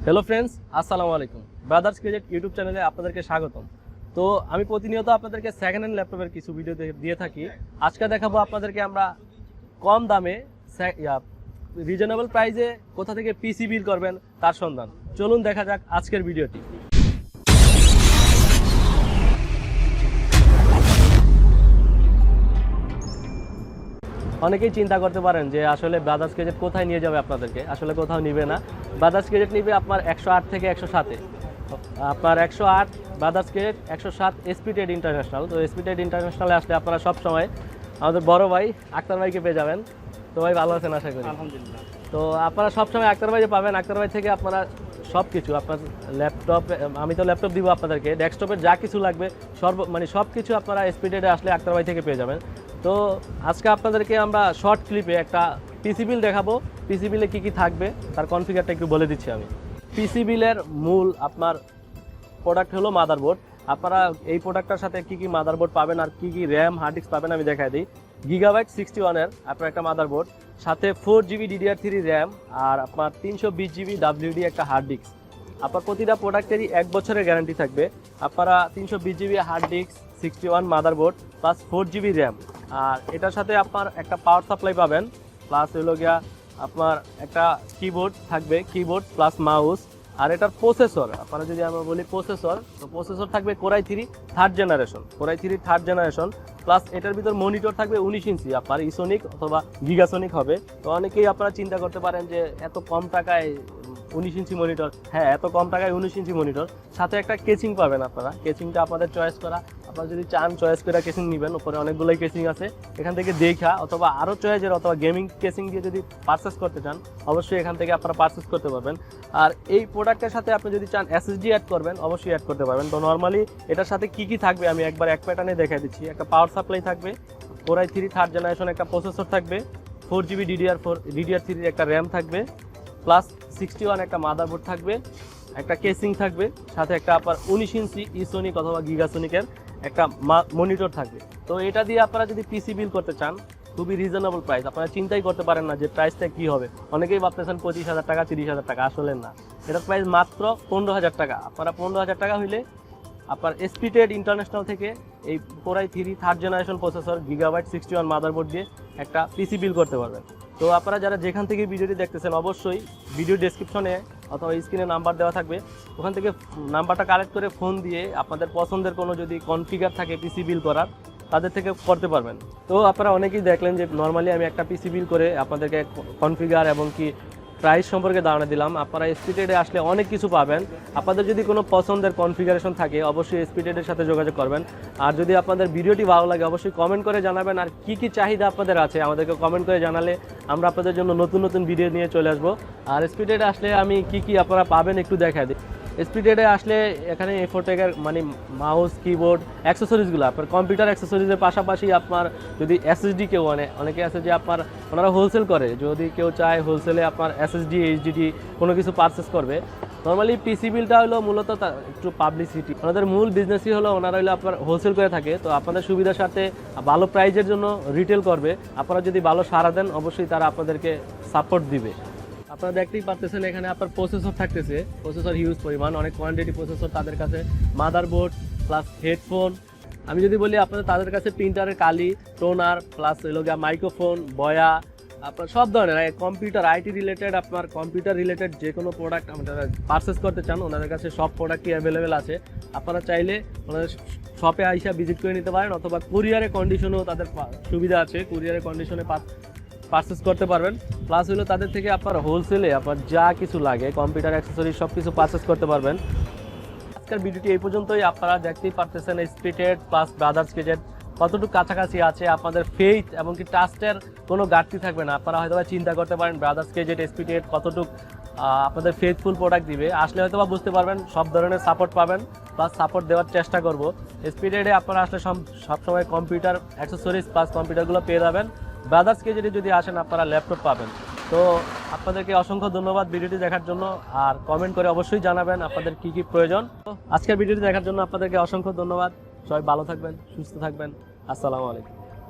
Hello friends, আসসালামু আলাইকুম। Brothers ক্রেজেট YouTube চ্যানেলে আপনাদেরকে স্বাগতম। তো আমি প্রতিনিয়ত আপনাদেরকে সেকেন্ড হ্যান্ড ল্যাপটপের কিছু ভিডিও দিয়ে থাকি। আজকে দেখাবো আপনাদেরকে আমরা কম দামে রিজনেবল প্রাইসে কোথা থেকে পিসি বিল করবেন তার সন্ধান। চলুন দেখা যাক আজকের ভিডিওটি। অনেকেই চিন্তা করতে পারেন যে আসলে ব্রাদার্স ক্রেজেট কোথায় নিয়ে যাবে আপনাদেরকে। আসলে কোথাও নিবে না। ব্রাদার্স ক্রেজেট নিবে আপনার 108 থেকে 107-এ। আপনার 108 ব্রাদার্স ক্রেজেট, 107 এসপি ট্রেড ইন্টারন্যাশনাল। তো এসপি ট্রেড ইন্টারন্যাশনালে আসলে আপনারা সব সময় আমাদের বড় ভাই আক্তার ভাইকে পেয়ে যাবেন। তো ভাই ভালো আছেন আশা করি? আলহামদুলিল্লাহ। তো আপনারা সবসময় আক্তার ভাই পাবেন। আক্তার ভাই থেকে আপনারা সব কিছু, আপনার ল্যাপটপ, আমি তো ল্যাপটপ দিব আপনাদেরকে, ডেস্কটপের যা কিছু লাগবে সব কিছু আপনারা এসপি ট্রেডে আসলে আক্তার ভাই থেকে পেয়ে যাবেন। তো আজকে আপনাদেরকে আমরা শর্ট ক্লিপে একটা পিসি বিল দেখাবো। পিসি বিলে কী কী থাকবে তার কনফিগারটা একটু বলে দিচ্ছি আমি। পিসি বিলের মূল আপনার প্রোডাক্ট হলো মাদারবোর্ড। আপনারা এই প্রোডাক্টটার সাথে কী কী মাদারবোর্ড পাবেন আর কী কী র্যাম হার্ড ডিস্ক পাবেন আমি দেখাই দিই। গিগাবাইট 61-এর আপনার একটা মাদারবোর্ড, সাথে 4GB DDR3 র্যাম আর আপনার 320GB WD একটা হার্ড ডিস্ক। আপনার প্রতিটা প্রোডাক্টেরই 1 বছরের গ্যারান্টি থাকবে। আপনারা 320GB hard disk, 61 motherboard plus 4GB RAM, আর এটার সাথে আপনার একটা পাওয়ার সাপ্লাই পাবেন, প্লাস হইল গিয়া আপনার একটা কিবোর্ড থাকবে, কিবোর্ড প্লাস মাউস। আর এটার প্রসেসর, আপনারা যদি আমরা বলি প্রসেসর, তো প্রসেসর থাকবে কোরাই 3 থার্ড জেনারেশন প্লাস এটার ভিতর মনিটর থাকবে 19 ইঞ্চি, আপনার ইসোনিক অথবা গিগাসোনিক হবে। তো অনেকেই আপনারা চিন্তা করতে পারেন যে এত কম টাকায় 19 ইঞ্চি মনিটর। হ্যাঁ, এত কম টাকায় 19 ইঞ্চি মনিটর, সাথে একটা কেচিং পাবেন আপনারা। কেচিংটা আপনাদের চয়েস করা, আপনারা যদি চান চয়েস করে কেচিং নেবেন। উপরে অনেকগুলোই কেচিং আছে, এখান থেকে দেখা অথবা আরও চয়েসের অথবা গেমিং কেচিং দিয়ে যদি পারচেস করতে চান অবশ্যই এখান থেকে আপনারা পারচেস করতে পারবেন। আর এই প্রোডাক্টের সাথে আপনি যদি চান এসএসডি অ্যাড করবেন অবশ্যই অ্যাড করতে পারবেন। তো নর্মালি এটার সাথে কি কি থাকবে আমি একবার এক প্যাটার্নে দেখাই দিচ্ছি। একটা পাওয়ার সাপ্লাই থাকবে, কোরাই 3 থার্ড জেনারেশন একটা প্রসেসর থাকবে, 4GB DDR3 একটা র্যাম থাকবে, প্লাস 61 একটা মাদারবোর্ড থাকবে, একটা কেসিং থাকবে, সাথে একটা আপনার 19 ইঞ্চি ইসোনিক অথবা গিগাসোনিকের একটা মনিটর থাকবে। তো এটা দিয়ে আপনারা যদি পিসি বিল করতে চান খুবই রিজনেবল প্রাইস, আপনারা চিন্তাই করতে পারেন না যে প্রাইসটা কী হবে। অনেকেই ভাবতেছেন 25,000 টাকা 30,000 টাকা, আসলে না, এটার প্রাইস মাত্র 15,000 টাকা। আপনারা 15,000 টাকা হইলে আপনার এসপি ট্রেড ইন্টারন্যাশনাল থেকে এই core i 3 third generation processor, gigabyte 61 motherboard দিয়ে একটা পিসি বিল করতে পারবেন। তো আপনারা যারা যেখান থেকে ভিডিওটি দেখতেছেন অবশ্যই ভিডিও ডেসক্রিপশনে অথবা স্ক্রিনে নাম্বার দেওয়া থাকবে, ওখান থেকে নাম্বারটা কালেক্ট করে ফোন দিয়ে আপনাদের পছন্দের কোনো যদি কনফিগার থাকে পিসি বিল করার, তাদের থেকে করতে পারবেন। তো আপনারা অনেকেই দেখলেন যে নর্মালি আমি একটা পিসি বিল করে আপনাদেরকে কনফিগার এবং কি প্রাইস সম্পর্কে ধারণা দিলাম। আপনারা এসপি ট্রেডে আসলে অনেক কিছু পাবেন। আপনাদের যদি কোনো পছন্দের কনফিগারেশন থাকে অবশ্যই এসপি ট্রেডের সাথে যোগাযোগ করবেন। আর যদি আপনাদের ভিডিওটি ভালো লাগে অবশ্যই কমেন্ট করে জানাবেন। আর কি কি চাহিদা আপনাদের আছে আমাদেরকে কমেন্ট করে জানালে আমরা আপনাদের জন্য নতুন নতুন ভিডিও নিয়ে চলে আসবো। আর এসপি ট্রেডে আসলে আমি কি কি আপনারা পাবেন একটু দেখাই দিই। এসপি ট্রেডে আসলে এখানে এফোটেকের মানে মাউস, কিবোর্ড, অ্যাক্সেসরিজগুলো আপনার কম্পিউটার অ্যাক্সেসরিজের পাশাপাশি আপনার যদি এসএসডি কেউ অনেকে আছে যে আপনার ওনারা হোলসেল করে, যদি কেউ চায় হোলসেলে আপনার এসএসডি এইচডিডি কোনো কিছু পারচেস করবে। নর্মালি পিসি বিলটা হলো মূলত একটু পাবলিসিটি, ওনাদের মূল বিজনেসই হলো ওনারা হলো আপনার হোলসেল করে থাকে। তো আপনাদের সুবিধার সাথে ভালো প্রাইজের জন্য রিটেল করবে। আপনারা যদি ভালো সাড়া দেন অবশ্যই তারা আপনাদেরকে সাপোর্ট দিবে। আপনারা দেখতেই পাচ্ছেন এখানে আপনার প্রসেসর থাকতেছে, প্রসেসর হিউজ পরিমাণ, অনেক কোয়ান্টিটি প্রসেসর তাদের কাছে, মাদারবোর্ড প্লাস হেডফোন। আমি যদি বলি আপনাদের তাদের কাছে প্রিন্টারের কালি, টোনার প্লাস মাইক্রোফোন, বয়া, আপনার সব ধরনের কম্পিউটার আইটি রিলেটেড, আপনার কম্পিউটার রিলেটেড যে কোনো প্রোডাক্ট আপনারা পারচেস করতে চান ওনাদের কাছে সব প্রোডাক্টই অ্যাভেলেবেল আছে। আপনারা চাইলে ওনাদের শপে আইসা ভিজিট করে নিতে পারেন অথবা কুরিয়ারের কন্ডিশনেও তাদের সুবিধা আছে, কুরিয়ারের কন্ডিশনে পারচেস করতে পারবেন। প্লাস হলো তাদের থেকে আপনার হোলসেলে আপনার যা কিছু লাগে কম্পিউটার অ্যাক্সেসরি সব কিছু পারচেস করতে পারবেন। আজকের ভিডিওটি এই পর্যন্তই। আপনারা দেখতেই পারতেছেন এসপি ট্রেড প্লাস ব্রাদার্স ক্রেজেট কতটুকু কাছাকাছি আছে। আপনাদের ফেইথ এবং কি ট্রাস্টের কোনো ঘাটতি থাকবে না। আপনারা হয়তো চিন্তা করতে পারেন ব্রাদার্স ক্রেজেট, এসপি ট্রেড কতটুকু আপনাদের ফেথফুল প্রোডাক্ট দিবে। আসলে হয়তো বা বুঝতে পারবেন সব ধরনের সাপোর্ট পাবেন, প্লাস সাপোর্ট দেওয়ার চেষ্টা করব। এসপি ট্রেডে আপনারা আসলে সবসময় কম্পিউটার অ্যাক্সেসরিজ প্লাস কম্পিউটারগুলো পেয়ে যাবেন। ব্রাদার্স ক্রেজেটে যদি আসেন আপনারা ল্যাপটপ পাবেন। তো আপনাদেরকে অসংখ্য ধন্যবাদ ভিডিওটি দেখার জন্য। আর কমেন্ট করে অবশ্যই জানাবেন আপনাদের কি কি প্রয়োজন। তো আজকের ভিডিওটি দেখার জন্য আপনাদেরকে অসংখ্য ধন্যবাদ। সবাই ভালো থাকবেন, সুস্থ থাকবেন। আসসালামু আলাইকুম।